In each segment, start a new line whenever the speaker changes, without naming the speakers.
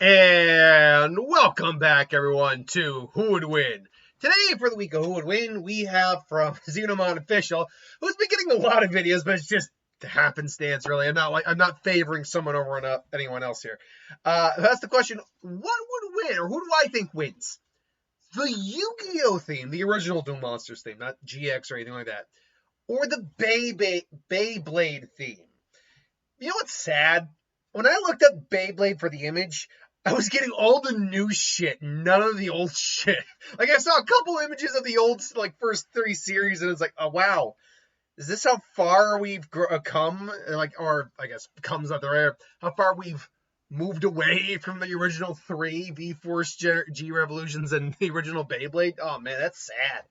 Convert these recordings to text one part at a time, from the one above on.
And welcome back, everyone, to Who Would Win. Today, for the week of Who Would Win, we have from Xenomon Official, who's been getting a lot of videos, but it's just happenstance, really. I'm not favoring someone over anyone else here. That's the question: what would win, or who do I think wins? The Yu-Gi-Oh theme, the original Duel Monsters theme, not GX or anything like that, or the Beyblade theme. You know what's sad? When I looked up Beyblade for the image, I was getting all the new shit, none of the old shit. Like, I saw a couple images of the old, first three series, and it's like, oh, wow. Is this how far we've come? Or, I guess, comes out the rare. How far we've moved away from the original three V-Force G Revolutions and the original Beyblade? Oh, man, that's sad.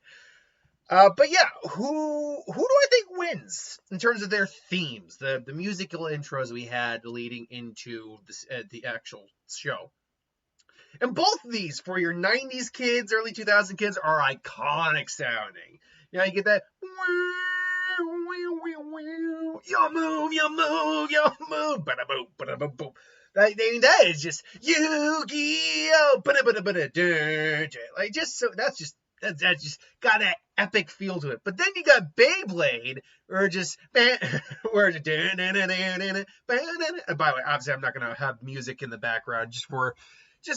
But yeah, who do I think wins in terms of their themes, the musical intros we had leading into the actual show? And both of these, for your 90s kids, early 2000 kids, are iconic sounding. You know, you get that, you move, you move, you move, ba-da-boom, ba-da-boom, boom. That is just Yu-Gi-Oh! Like, just so, that's just got that epic feel to it. But then you got Beyblade, or just and by the way, obviously I'm not gonna have music in the background just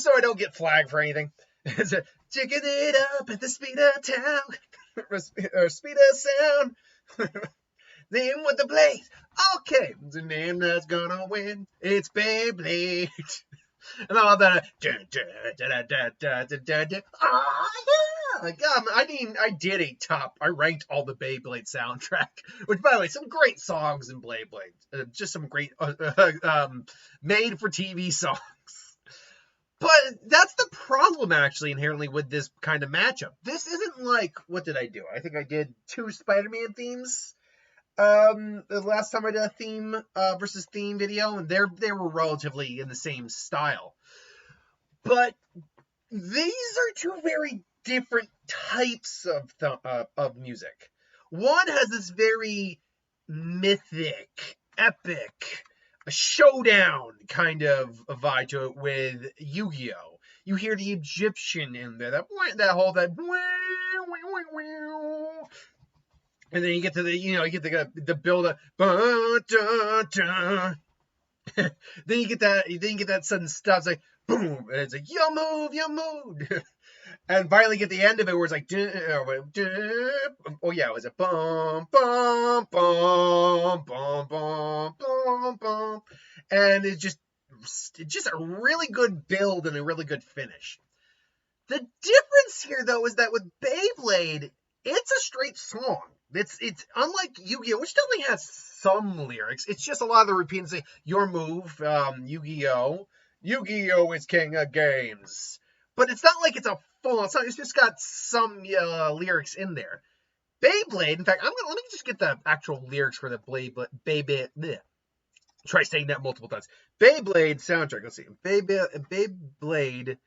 so I don't get flagged for anything. It's a chicken it up at the speed of town, or speed of sound. Name with the blaze. Okay, the name that's gonna win. It's Beyblade. And I love that. Oh, yeah. Like, I ranked all the Beyblade soundtrack, which, by the way, some great songs in Beyblade. Just some great made for TV songs. But that's the problem, actually, inherently with this kind of matchup. This isn't like, what did I do? I think I did 2 Spider-Man themes. The last time I did a theme versus theme video, and they were relatively in the same style. But these are 2 very different types of music. One has this very mythic, epic, a showdown kind of a vibe to it with Yu-Gi-Oh! You hear the Egyptian in there, that and then you get to the build up. Then you get that sudden stuff. It's like boom, and it's like you move. And finally get the end of it where it's like oh yeah, it was a bum bum bum bum bum bum bum, and it's just a really good build and a really good finish. The difference here, though, is that with Beyblade, it's a straight song. It's unlike Yu-Gi-Oh, which definitely has some lyrics. It's just a lot of the repeating, say, your move, Yu-Gi-Oh. Yu-Gi-Oh is king of games. But it's not like it's a full song. It's just got some lyrics in there. Beyblade, in fact, let me just get the actual lyrics for the Beyblade. Try saying that multiple times. Beyblade soundtrack. Let's see. Beyblade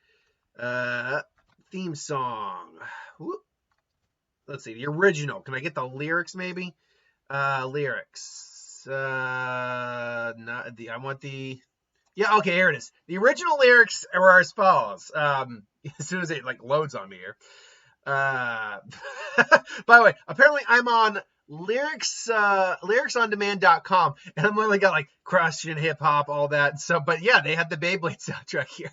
theme song. Whoop. Let's see, the original. Can I get the lyrics, maybe? Lyrics. Not the. I want the. Yeah, okay, here it is. The original lyrics are as follows. As soon as it loads on me here. By the way, apparently I'm on lyricsondemand.com, and I'm only got Christian hip hop, all that. So, but yeah, they have the Beyblade soundtrack here.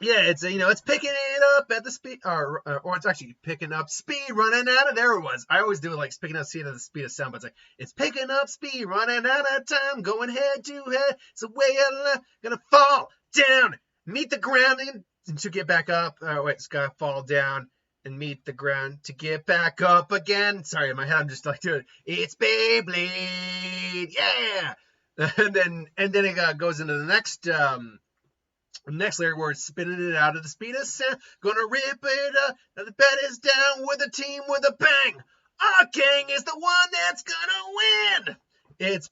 Yeah, it's picking it up at the speed, or it's actually picking up speed, running out of, there it was. I always do it like picking up speed at the speed of sound, but it's picking up speed, running out of time, going head to head, it's the way I'm gonna fall down, meet the ground, and to get back up, it's gotta fall down and meet the ground to get back up again. Sorry, in my head, I'm just doing it. It's Beyblade, yeah! And then it goes into the next lyric where it's spinning it out of the speed of sound. Gonna rip it up. Now the bet is down with a team with a bang. Our king is the one that's gonna win. It's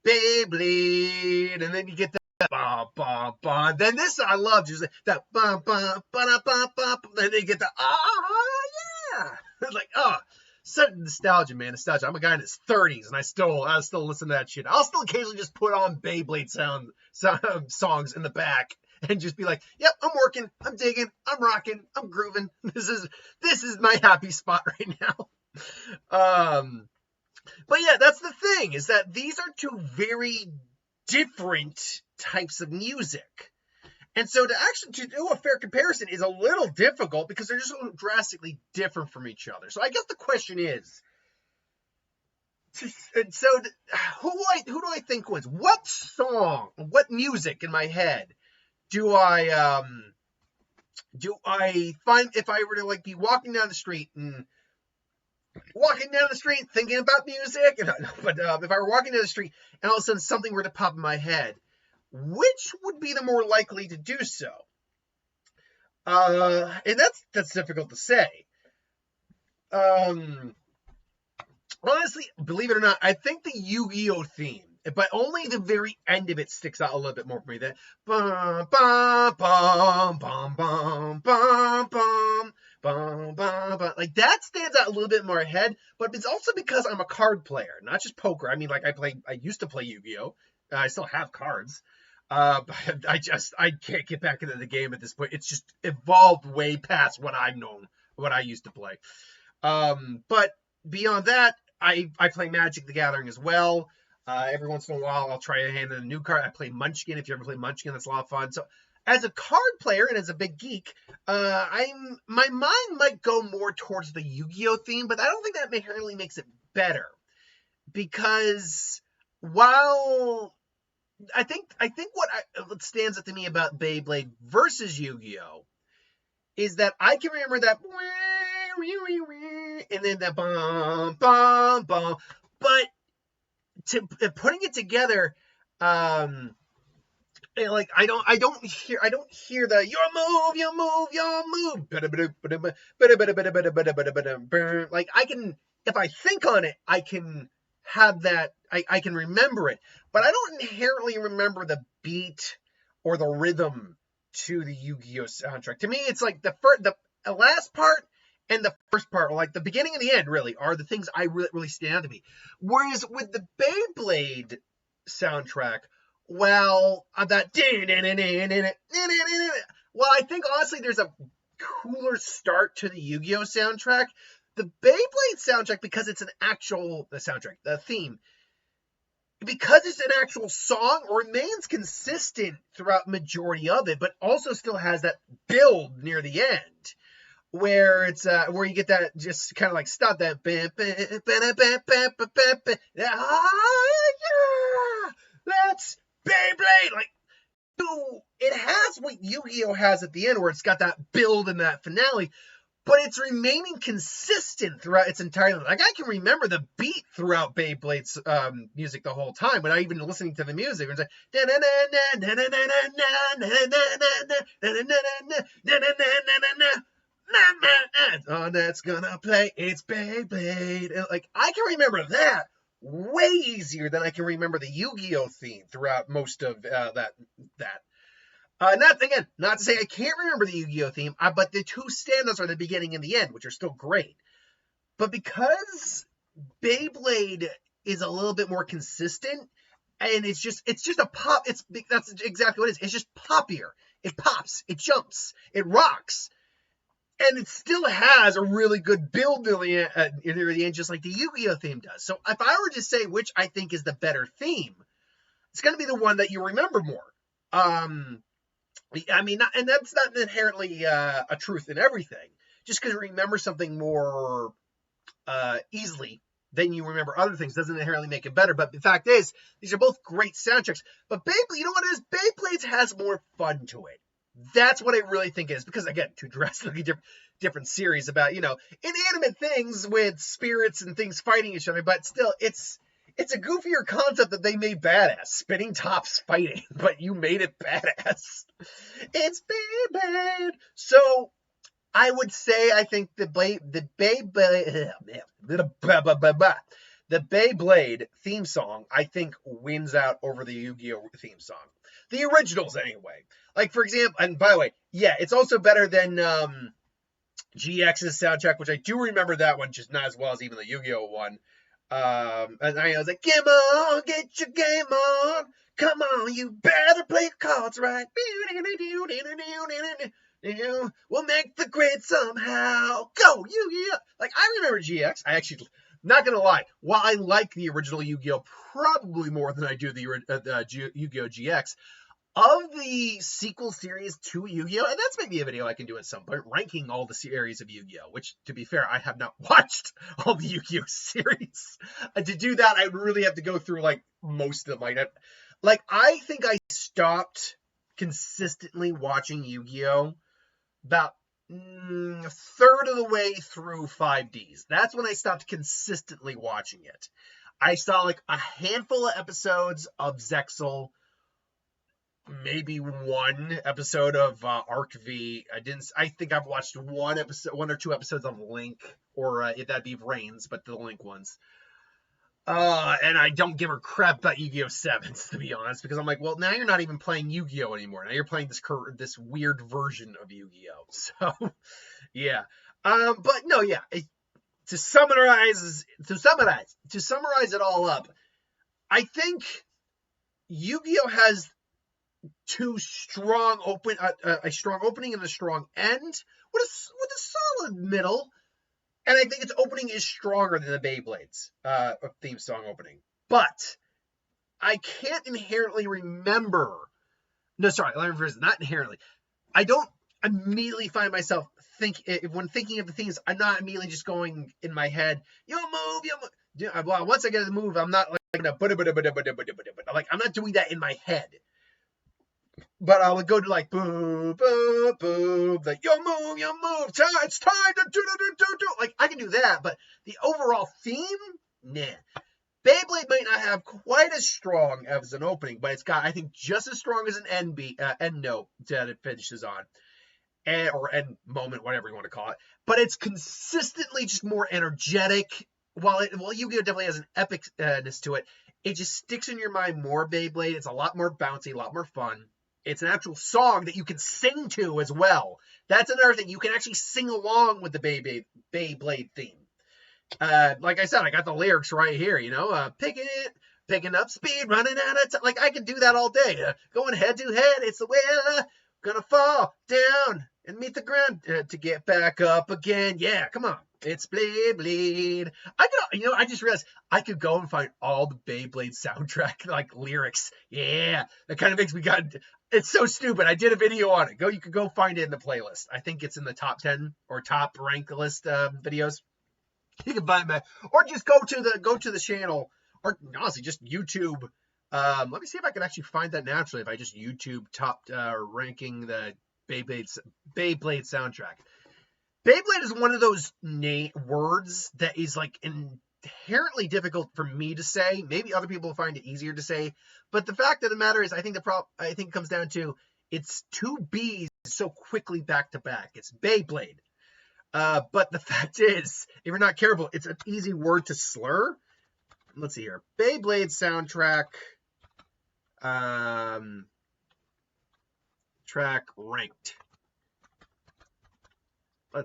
Beyblade. And then you get that ba ba ba. Then this I love, just that ba ba ba ba ba ba. Then you get the yeah. It's like such nostalgia, man. Nostalgia. I'm a guy in his 30s, and I still listen to that shit. I'll still occasionally just put on Beyblade songs in the back and just be like, yep, I'm working, I'm digging, I'm rocking, I'm grooving. This is my happy spot right now. But yeah, that's the thing, is that these are two very different types of music. And so to do a fair comparison is a little difficult because they're just so drastically different from each other. So I guess the question is, who do I think wins? What song, what music in my head do I find, if I were to like be walking down the street thinking about music, but if I were walking down the street and all of a sudden something were to pop in my head, which would be the more likely to do so? And that's difficult to say. Honestly, believe it or not, I think the Yu-Gi-Oh theme, but only the very end of it sticks out a little bit more for me. That bum bum bum bum bum bum bum bum bum, like that stands out a little bit more ahead. But it's also because I'm a card player, not just poker. I mean, like I used to play Yu-Gi-Oh. I still have cards. But I can't get back into the game at this point. It's just evolved way past what I used to play. But beyond that, I play Magic the Gathering as well. Every once in a while, I'll try to hand in a new card. I play Munchkin. If you ever play Munchkin, that's a lot of fun. So as a card player and as a big geek, my mind might go more towards the Yu-Gi-Oh theme, but I don't think that inherently makes it better. Because while I think what stands out to me about Beyblade versus Yu-Gi-Oh is that I can remember that and then that bum bum bum, but putting it together, like I don't hear the your move. Like I can, if I think on it, I can have that. I can remember it, but I don't inherently remember the beat or the rhythm to the Yu-Gi-Oh soundtrack. To me, it's like the last part and the first part, or like the beginning and the end, really are the things I really stand out to me. Whereas with the Beyblade soundtrack, well, that well, I think honestly there's a cooler start to the Yu-Gi-Oh soundtrack. The Beyblade soundtrack, because it's the theme, because it's an actual song, remains consistent throughout majority of it, but also still has that build near the end, where it's where you get that just kind of like stop that that's Beyblade. Like, it has what Yu-Gi-Oh has at the end, where it's got that build and that finale, but it's remaining consistent throughout its entire life. Like, I can remember the beat throughout Beyblade's music the whole time, without even listening to the music. It's like, oh, that's gonna play, it's Beyblade. And, like, I can remember that way easier than I can remember the Yu-Gi-Oh theme throughout most of that. Not to say I can't remember the Yu-Gi-Oh theme, but the two standouts are the beginning and the end, which are still great. But because Beyblade is a little bit more consistent, and it's just a pop. That's exactly what it is. It's just poppier. It pops. It jumps. It rocks. And it still has a really good build near the end, just like the Yu-Gi-Oh theme does. So if I were to say which I think is the better theme, it's going to be the one that you remember more. I mean, and that's not inherently a truth in everything. Just because you remember something more easily than you remember other things doesn't inherently make it better. But the fact is, these are both great soundtracks. But Beyblade, you know what it is? Beyblade has more fun to it. That's what I really think it is. Because, again, two drastically different series about, inanimate things with spirits and things fighting each other. But still, it's a goofier concept that they made badass. Spinning tops fighting, but you made it badass. It's Beyblade. So I would say I think the Beyblade theme song, I think, wins out over the Yu-Gi-Oh theme song. The originals, anyway. Like, for example, and by the way, yeah, it's also better than GX's soundtrack, which I do remember that one, just not as well as even the Yu-Gi-Oh one. And I was like, "Game on, get your game on. Come on, you better play your cards right. We'll make the grade somehow. Go, Yu-Gi-Oh!" Like, I remember GX. I actually, not gonna lie, while I like the original Yu-Gi-Oh! Probably more than I do the Yu-Gi-Oh! GX, of the sequel series to Yu-Gi-Oh!, and that's maybe a video I can do at some point, ranking all the series of Yu-Gi-Oh!, which, to be fair, I have not watched all the Yu-Gi-Oh! Series. To do that, I would really have to go through, like, most of them. Like, I think I stopped consistently watching Yu-Gi-Oh! About a third of the way through 5Ds. That's when I stopped consistently watching it. I saw, like, a handful of episodes of Zexal, maybe one episode of Arc V. I think I've watched one or two episodes of Link, or that'd be Reigns, but the Link ones. And I don't give a crap about Yu-Gi-Oh! 7s, to be honest, because I'm like, well, now you're not even playing Yu-Gi-Oh! Anymore. Now you're playing this weird version of Yu-Gi-Oh! So, yeah. But no, yeah. To summarize it all up, I think Yu-Gi-Oh! Has a strong opening and a strong end with a solid middle. And I think its opening is stronger than the Beyblades theme song opening. But I can't inherently remember. No, sorry, let me rephrase it. Not inherently. I don't immediately find myself when thinking of the themes, I'm not immediately just going in my head, yo move. Well, once I get the move, I'm not like I'm not doing that in my head. But I would go to like boom, boom, boom, like yo move, it's time to do. Like I can do that, but the overall theme, nah. Beyblade might not have quite as strong as an opening, but it's got, I think, just as strong as an end note that it finishes on, or end moment, whatever you want to call it. But it's consistently just more energetic. While Yu-Gi-Oh! Definitely has an epicness to it, it just sticks in your mind more. Beyblade, it's a lot more bouncy, a lot more fun. It's an actual song that you can sing to as well. That's another thing. You can actually sing along with the Beyblade theme. Like I said, I got the lyrics right here, picking up speed, running out of time. Like, I could do that all day. Going head to head, it's the way I'm gonna fall down and meet the ground to get back up again. Yeah, come on. It's Beyblade. I just realized I could go and find all the Beyblade soundtrack, like, lyrics. Yeah, that kind of makes me it's so stupid. I did a video on it. You could go find it in the playlist. I think it's in the top 10 or top rank list videos. You can find that, or just go to the channel, or honestly, just YouTube. Let me see if I can actually find that naturally. If I just YouTube top ranking the Beyblade soundtrack. Beyblade is one of those words that is like inherently difficult for me to say. Maybe other people find it easier to say, but the fact of the matter is, I think it comes down to it's two B's so quickly back to back. It's Beyblade. But the fact is, if you're not careful, it's an easy word to slur. Let's see here. Beyblade soundtrack track ranked. All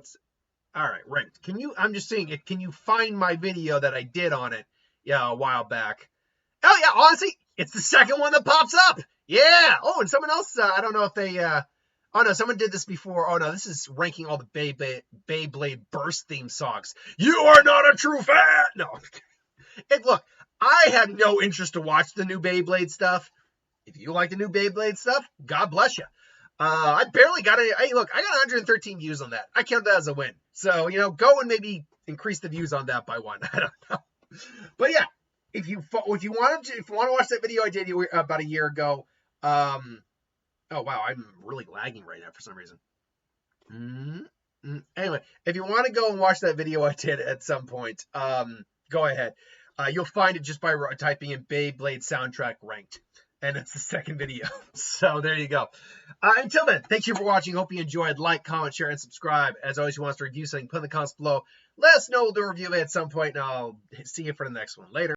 right, ranked. I'm just saying it. Can you find my video that I did on it? Yeah, a while back. Oh yeah, honestly, it's the second one that pops up. Yeah. Oh, and someone else, I don't know if they, oh no, someone did this before. Oh no, this is ranking all the Beyblade Burst theme songs. You are not a true fan. No. Look, I have no interest to watch the new Beyblade stuff. If you like the new Beyblade stuff, God bless you. I barely got it. I got 113 views on that. I count that as a win. So, go and maybe increase the views on that by one. I don't know. But yeah, if you want to watch that video I did about a year ago, oh wow, I'm really lagging right now for some reason. Anyway, if you want to go and watch that video I did at some point, go ahead. You'll find it just by typing in Beyblade soundtrack ranked. And it's the second video. So there you go. Until then, thank you for watching. Hope you enjoyed. Like, comment, share, and subscribe. As always, if you want us to review something, put in the comments below. Let us know. We'll do a review at some point, and I'll see you for the next one. Later.